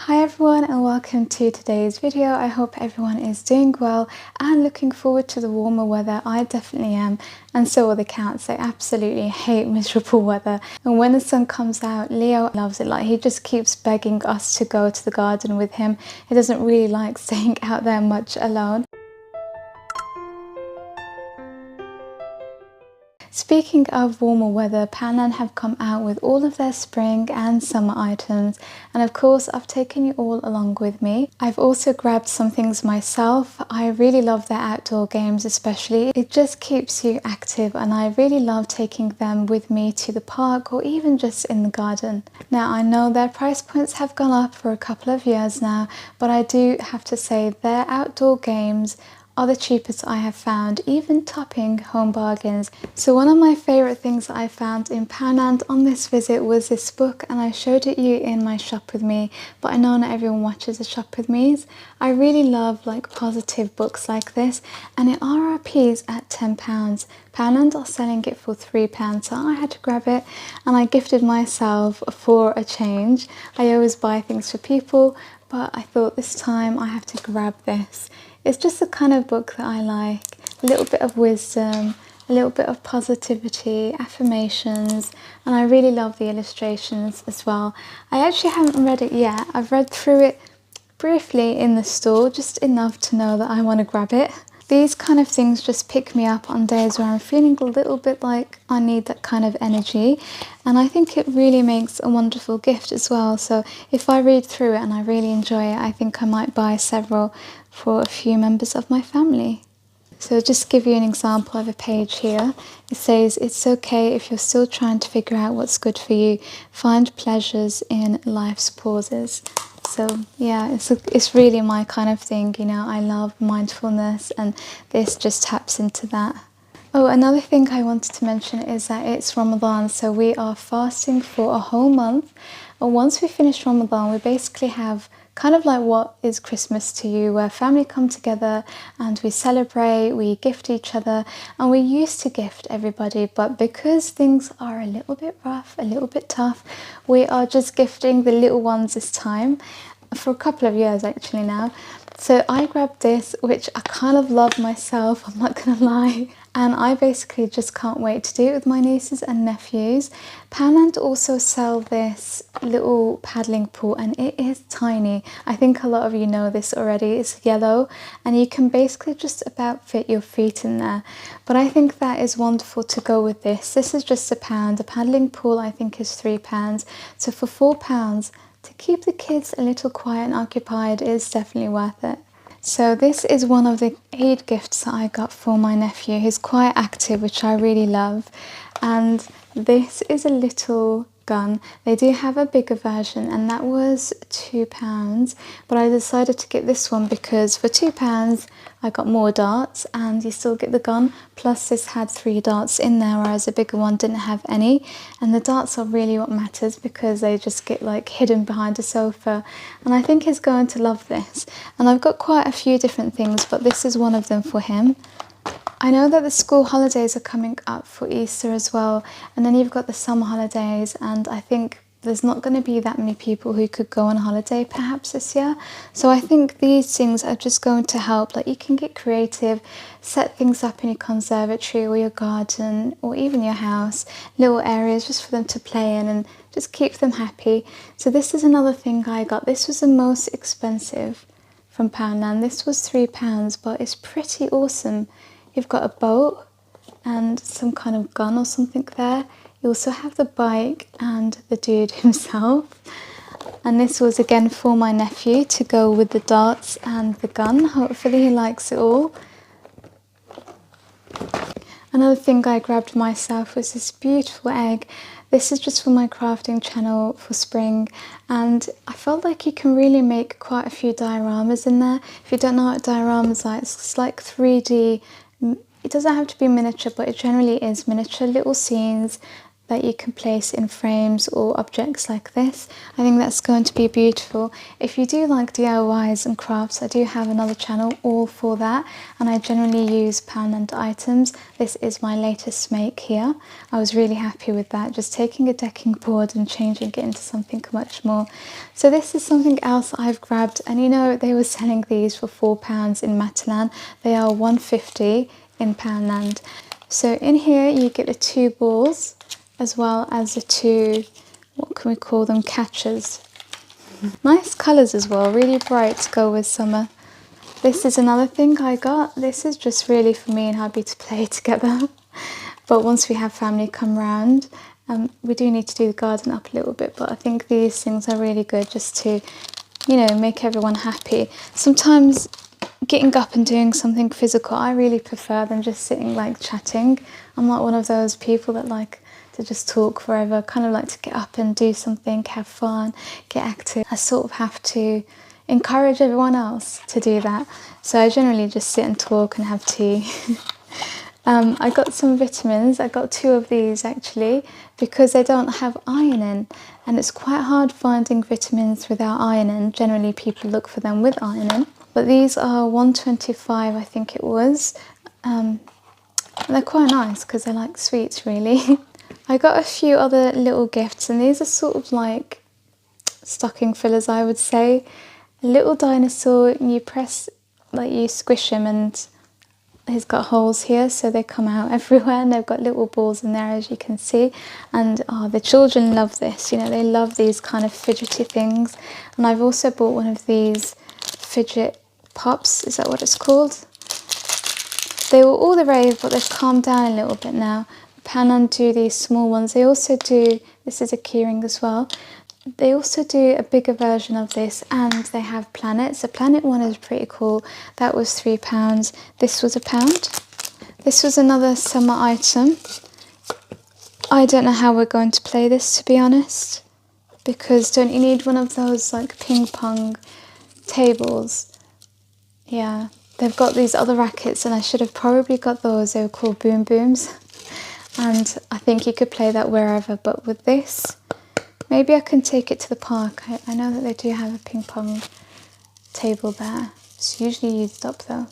Hi everyone and welcome to today's video. I hope everyone is doing well and looking forward to the warmer weather. I definitely am, and so are the cats. They absolutely hate miserable weather, and when the sun comes out, Leo loves it. Like, he just keeps begging us to go to the garden with him. He doesn't really like staying out there much alone. Speaking of warmer weather, Poundland have come out with all of their spring and summer items, and of course I've taken you all along with me. I've also grabbed some things myself. I really love their outdoor games especially. It just keeps you active and I really love taking them with me to the park or even just in the garden. Now I know their price points have gone up for a couple of years now, but I do have to say their outdoor games are the cheapest I have found, even topping home bargains. So one of my favourite things that I found in Poundland on this visit was this book, and I showed it you in my shop with me, but I know not everyone watches the shop with me's. I really love like positive books like this, and it RRPs at £10. Poundland are selling it for £3, so I had to grab it and I gifted myself for a change. I always buy things for people, but I thought this time I have to grab this. It's just the kind of book that I like, a little bit of wisdom, a little bit of positivity, affirmations, and I really love the illustrations as well. I actually haven't read it yet. I've read through it briefly in the store, just enough to know that I want to grab it. These kind of things just pick me up on days where I'm feeling a little bit like I need that kind of energy, and I think it really makes a wonderful gift as well. So if I read through it and I really enjoy it, I think I might buy several for a few members of my family. So just to give you an example of a page here, it says, "It's okay if you're still trying to figure out what's good for you. Find pleasures in life's pauses." So yeah, it's really my kind of thing, you know. I love mindfulness and this just taps into that. Oh, another thing I wanted to mention is that it's Ramadan, so we are fasting for a whole month. And once we finish Ramadan, we basically have kind of like what is Christmas to you, where family come together and we celebrate, we gift each other, and we used to gift everybody, but because things are a little bit rough, a little bit tough, we are just gifting the little ones this time, for a couple of years actually now. So I grabbed this, which I kind of love myself, I'm not gonna lie, and I basically just can't wait to do it with my nieces and nephews. Poundland also sell this little paddling pool, and it is tiny. I think a lot of you know this already. It's yellow and you can basically just about fit your feet in there, but I think that is wonderful to go with this. This is just £1. The paddling pool I think is £3, so for £4 to keep the kids a little quiet and occupied is definitely worth it. So this is one of the Eid gifts that I got for my nephew. He's quite active, which I really love. And this is a little gun. They do have a bigger version, and that was £2, but I decided to get this one because for £2 I got more darts and you still get the gun, plus this had 3 darts in there, whereas a bigger one didn't have any. And the darts are really what matters because they just get like hidden behind a sofa, and I think he's going to love this. And I've got quite a few different things, but this is one of them for him. I know that the school holidays are coming up for Easter as well, and then you've got the summer holidays, and I think there's not going to be that many people who could go on holiday perhaps this year. So I think these things are just going to help. Like, you can get creative, set things up in your conservatory or your garden or even your house, little areas just for them to play in and just keep them happy. So this is another thing I got. This was the most expensive from Poundland. This was £3, but it's pretty awesome. You've got a boat and some kind of gun or something there. You also have the bike and the dude himself. And this was again for my nephew to go with the darts and the gun. Hopefully he likes it all. Another thing I grabbed myself was this beautiful egg. This is just for my crafting channel for spring, and I felt like you can really make quite a few dioramas in there. If you don't know what dioramas are, it's like 3D. It doesn't have to be miniature, but it generally is miniature little scenes, that you can place in frames or objects like this. I think that's going to be beautiful. If you do like DIYs and crafts, I do have another channel all for that, and I generally use Poundland items. This is my latest make here. I was really happy with that, just taking a decking board and changing it into something much more. So this is something else I've grabbed, and you know, they were selling these for £4 in Matalan. They are £1.50 in Poundland. So in here you get the 2 balls, as well as the 2, what can we call them, catchers. Nice colours as well, really bright to go with summer. This is another thing I got. This is just really for me and hubby to play together. But once we have family come round, we do need to do the garden up a little bit, but I think these things are really good just to, you know, make everyone happy. Sometimes getting up and doing something physical, I really prefer than just sitting like chatting. I'm not one of those people that like to just talk forever. Kind of like to get up and do something, have fun, get active. I sort of have to encourage everyone else to do that. So I generally just sit and talk and have tea. I got some vitamins. I got 2 of these actually because they don't have iron in, and it's quite hard finding vitamins without iron in. Generally people look for them with iron in, but these are $1.25 I think it was. They're quite nice because they're like sweets really. I got a few other little gifts, and these are sort of like stocking fillers, I would say. A little dinosaur, and you press, like you squish him, and he's got holes here so they come out everywhere, and they've got little balls in there as you can see. And the children love this, you know, they love these kind of fidgety things. And I've also bought one of these fidget pops, is that what it's called? They were all the rave, but they've calmed down a little bit now. Poundland do these small ones. They also do, this is a keyring as well. They also do a bigger version of this, and they have planets. The planet one is pretty cool. That was £3. This was £1. This was another summer item. I don't know how we're going to play this, to be honest, because don't you need one of those like ping pong tables? Yeah, they've got these other rackets, and I should have probably got those. They were called boom booms, and I think you could play that wherever. But with this, maybe I can take it to the park. I know that they do have a ping pong table there. It's usually used up though.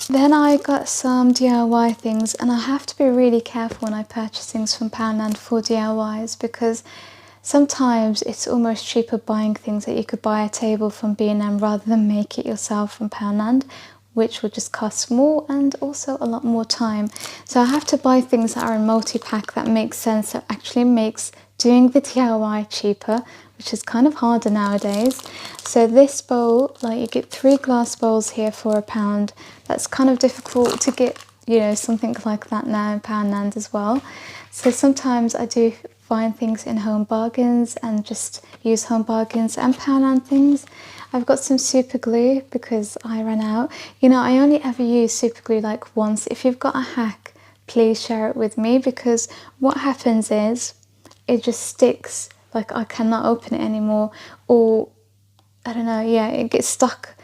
Then I got some DIY things, and I have to be really careful when I purchase things from Poundland for DIYs, because sometimes it's almost cheaper buying things that you could buy a table from B&M rather than make it yourself from Poundland, which will just cost more and also a lot more time. So I have to buy things that are in multi-pack that makes sense, that actually makes doing the DIY cheaper, which is kind of harder nowadays. So this bowl, like you get 3 glass bowls here for £1. That's kind of difficult to get, you know, something like that now in Poundland as well. So sometimes I do find things in Home Bargains and just use Home Bargains and Poundland things. I've got some super glue because I ran out. You know, I only ever use super glue like once. If you've got a hack, please share it with me, because what happens is it just sticks. Like I cannot open it anymore, or I don't know, yeah, it gets stuck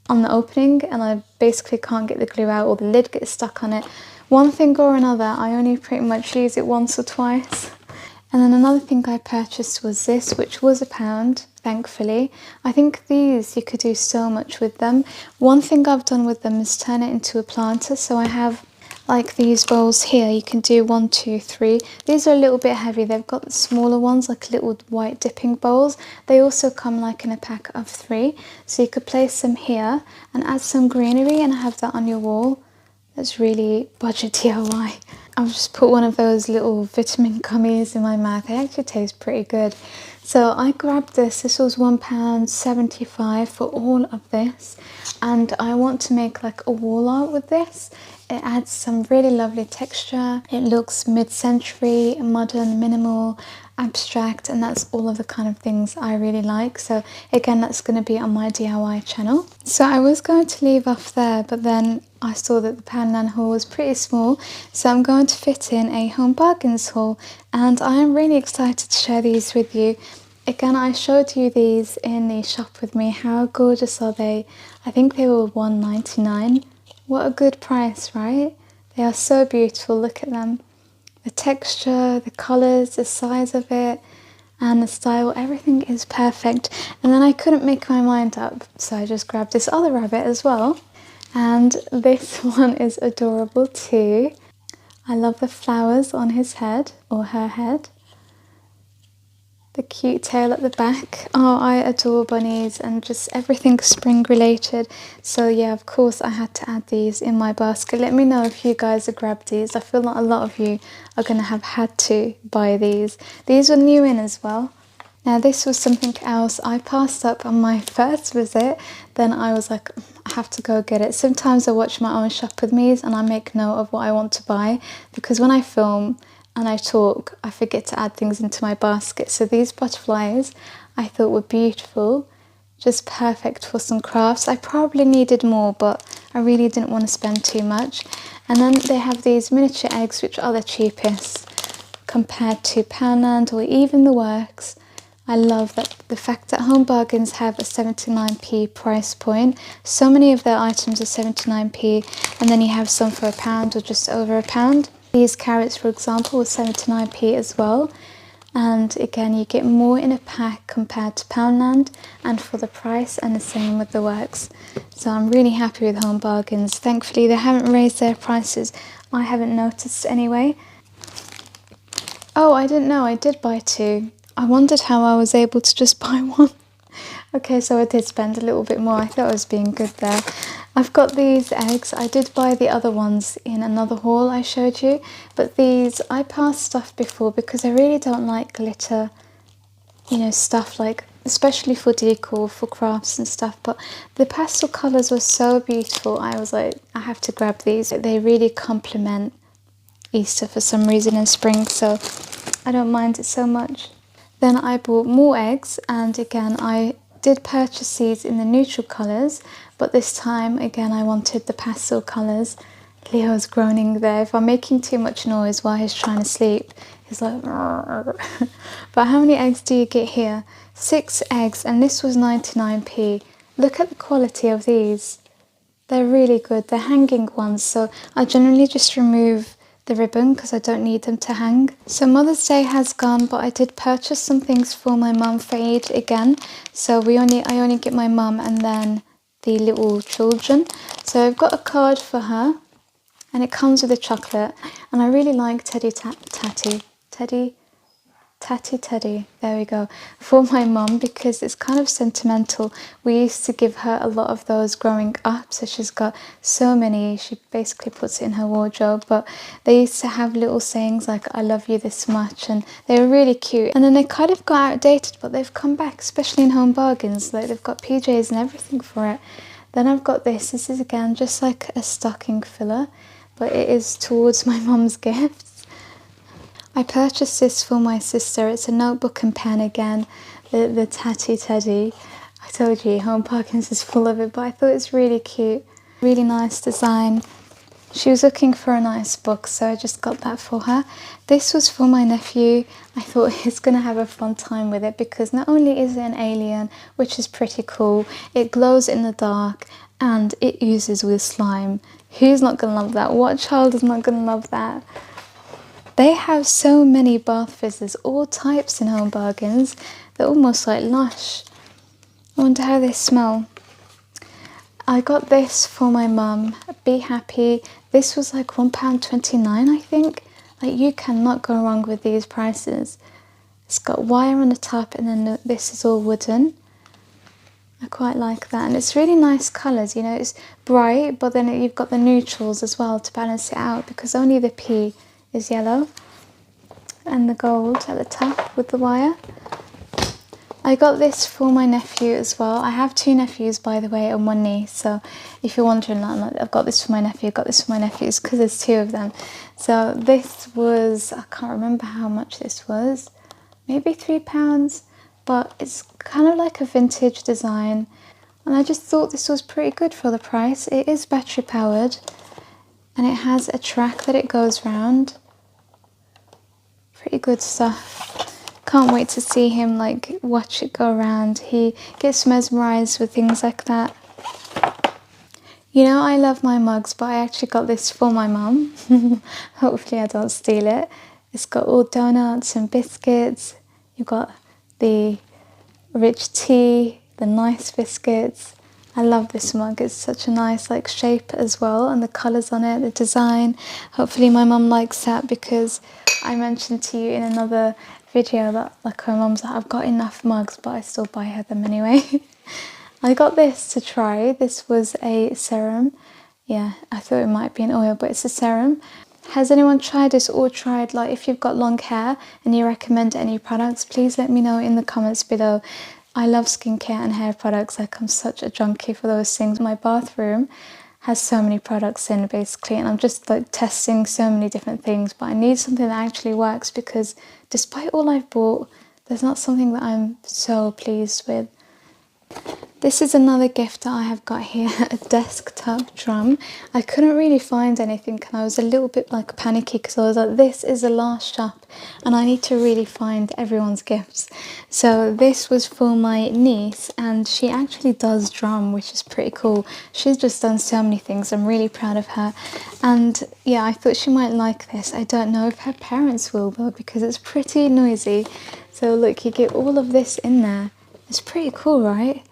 on the opening and I basically can't get the glue out, or the lid gets stuck on it. One thing or another, I only pretty much use it once or twice. And then another thing I purchased was this, which was £1, thankfully. I think these, you could do so much with them. One thing I've done with them is turn it into a planter. So I have like these bowls here. You can do 1, 2, 3. These are a little bit heavy. They've got the smaller ones, like little white dipping bowls. They also come like in a pack of 3. So you could place them here and add some greenery and have that on your wall. That's really budget DIY. I've just put one of those little vitamin gummies in my mouth. They actually taste pretty good. So I grabbed this. This was £1.75 for all of this. And I want to make like a wall art with this. It adds some really lovely texture. It looks mid-century, modern, minimal, abstract, and that's all of the kind of things I really like. So again, that's going to be on my DIY channel. So I was going to leave off there, but then I saw that the Poundland haul was pretty small, so I'm going to fit in a Home Bargains haul, and I am really excited to share these with you. Again, I showed you these in the shop with me. How gorgeous are they? I think they were £1.99. What a good price, right? They are so beautiful, look at them. The texture, the colours, the size of it, and the style, everything is perfect. And then I couldn't make my mind up, so I just grabbed this other rabbit as well. And this one is adorable too. I love the flowers on his head, or her head. The cute tail at the back. Oh, I adore bunnies and just everything spring related. So yeah, of course I had to add these in my basket. Let me know if you guys have grabbed these. I feel like a lot of you are going to have had to buy these. These were new in as well. Now this was something else I passed up on my first visit. Then I was like, I have to go get it. Sometimes I watch my own shop with me's and I make note of what I want to buy, because when I film and I talk, I forget to add things into my basket. So these butterflies I thought were beautiful, just perfect for some crafts. I probably needed more, but I really didn't want to spend too much. And then they have these miniature eggs, which are the cheapest compared to Poundland or even the works. I love that the fact that Home Bargains have a 79p price point. So many of their items are 79p, and then you have some for £1 or just over £1. These carrots, for example, were 79p as well. And again, you get more in a pack compared to Poundland and for the price, and the same with the works. So I'm really happy with Home Bargains. Thankfully, they haven't raised their prices. I haven't noticed anyway. Oh, I didn't know I did buy two. I wondered how I was able to just buy one. Okay, so I did spend a little bit more. I thought I was being good there. I've got these eggs. I did buy the other ones in another haul I showed you, but these I passed off before because I really don't like glitter, you know, stuff like, especially for decor, for crafts and stuff. But the pastel colours were so beautiful. I was like, I have to grab these. They really complement Easter for some reason in spring, so I don't mind it so much. Then I bought more eggs, and again I did purchase these in the neutral colours, but this time again I wanted the pastel colours. Leo's groaning there. If I'm making too much noise while he's trying to sleep, he's like but how many eggs do you get here? 6 eggs, and this was 99p. Look at the quality of these. They're really good. They're hanging ones, so I generally just remove the ribbon because I don't need them to hang. So Mother's Day has gone, but I did purchase some things for my mum for Eid again. So I only get my mum and then the little children. So I've got a card for her, and it comes with a chocolate. And I really like Teddy, there we go, for my mum, because it's kind of sentimental. We used to give her a lot of those growing up, so she's got so many. She basically puts it in her wardrobe. But they used to have little sayings like, I love you this much, and they were really cute. And then they kind of got outdated, but they've come back, especially in Home Bargains. Like, they've got PJs and everything for it. Then I've got this is again just like a stocking filler, but it is towards my mum's gifts. I purchased this for my sister. It's a notebook and pen again, the Teddy. I told you, Home Bargains is full of it, but I thought it's really cute. Really nice design. She was looking for a nice book, so I just got that for her. This was for my nephew. I thought he's going to have a fun time with it, because not only is it an alien, which is pretty cool, it glows in the dark and it oozes with slime. Who's not going to love that? What child is not going to love that? They have so many bath fizzes, all types in Home Bargains. They're almost like Lush. I wonder how they smell. I got this for my mum. Be Happy. This was like £1.29, I think. Like, you cannot go wrong with these prices. It's got wire on the top, and then this is all wooden. I quite like that, and it's really nice colours. You know, it's bright, but then you've got the neutrals as well to balance it out, because only the P is yellow, and the gold at the top with the wire. I got this for my nephew as well. I have 2 nephews, by the way, and 1 niece, so if you're wondering, I've got this for my nephew, I've got this for my nephews, because there's 2 of them. So this was, I can't remember how much this was, maybe £3, but it's kind of like a vintage design, and I just thought this was pretty good for the price. It is battery powered, and it has a track that it goes round. Pretty good stuff. Can't wait to see him like watch it go around. He gets mesmerised with things like that. You know, I love my mugs, but I actually got this for my mum. Hopefully I don't steal it. It's got all donuts and biscuits. You've got the rich tea, the nice biscuits. I love this mug. It's such a nice like shape as well, and the colours on it, the design. Hopefully my mum likes that, because I mentioned to you in another video that like my mum's like, I've got enough mugs, but I still buy her them anyway. I got this to try. This was a serum. Yeah, I thought it might be an oil, but it's a serum. Has anyone tried this, or tried, like, if you've got long hair and you recommend any products, please let me know in the comments below. I love skincare and hair products. Like, I'm such a junkie for those things. My bathroom has so many products in basically, and I'm just like testing so many different things, but I need something that actually works, because despite all I've bought, there's not something that I'm so pleased with. This is another gift that I have got here, a desktop drum. I couldn't really find anything, and I was a little bit like panicky, because I was like, this is the last shop and I need to really find everyone's gifts. So this was for my niece, and she actually does drum, which is pretty cool. She's just done so many things. I'm really proud of her. And yeah, I thought she might like this. I don't know if her parents will though, because it's pretty noisy. So look, you get all of this in there. It's pretty cool, right?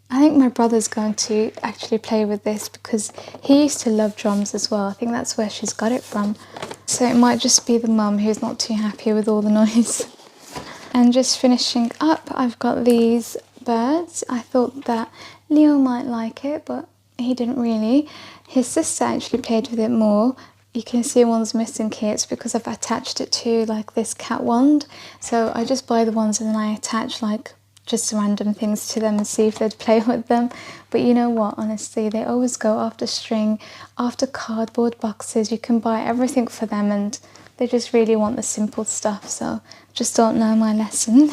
I think my brother's going to actually play with this, because he used to love drums as well. I think that's where she's got it from. So it might just be the mum who's not too happy with all the noise. And just finishing up, I've got these birds. I thought that Leo might like it, but he didn't really. His sister actually played with it more. You can see one's missing here. It's because I've attached it to like this cat wand. So I just buy the ones and then I attach like just random things to them and see if they'd play with them. But you know what, honestly, they always go after string, after cardboard boxes. You can buy everything for them, and they just really want the simple stuff, so just don't know my lesson.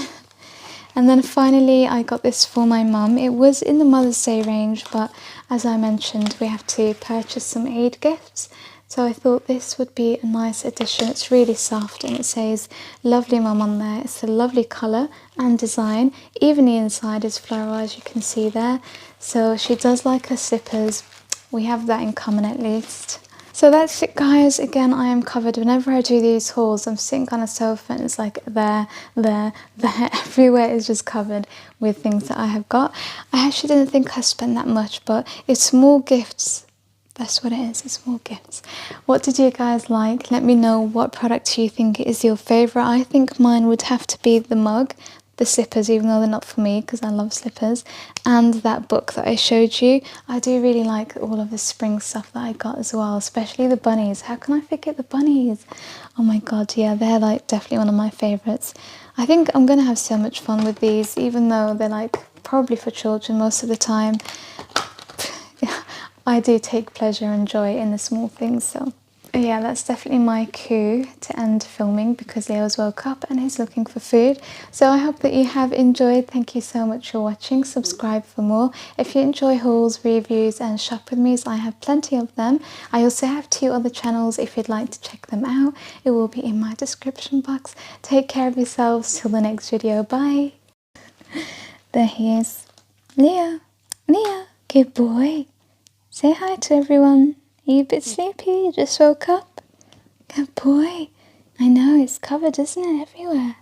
And then finally I got this for my mum. It was in the Mother's Day range, but as I mentioned, we have to purchase some aid gifts. So I thought this would be a nice addition. It's really soft and it says lovely mum on there. It's a lovely colour and design. Even the inside is floral, as you can see there. So she does like her slippers. We have that in common at least. So that's it, guys. Again, I am covered. Whenever I do these hauls, I'm sitting on a sofa and it's like there. Everywhere is just covered with things that I have got. I actually didn't think I spent that much, but it's small gifts. That's what it is, it's small gifts. What did you guys like? Let me know what product you think is your favourite. I think mine would have to be the mug, the slippers, even though they're not for me because I love slippers, and that book that I showed you. I do really like all of the spring stuff that I got as well, especially the bunnies. How can I forget the bunnies? Oh my god, yeah, they're like definitely one of my favourites. I think I'm going to have so much fun with these, even though they're like probably for children most of the time. I do take pleasure and joy in the small things, so yeah, that's definitely my cue to end filming, because Leo's woke up and he's looking for food. So I hope that you have enjoyed. Thank you so much for watching. Subscribe for more. If you enjoy hauls, reviews and shop with me, I have plenty of them. I also have 2 other channels if you'd like to check them out. It will be in my description box. Take care of yourselves till the next video. Bye. There he is. Leo, good boy. Say hi to everyone. Are you a bit sleepy? You just woke up? Good boy. I know, it's covered, isn't it, everywhere?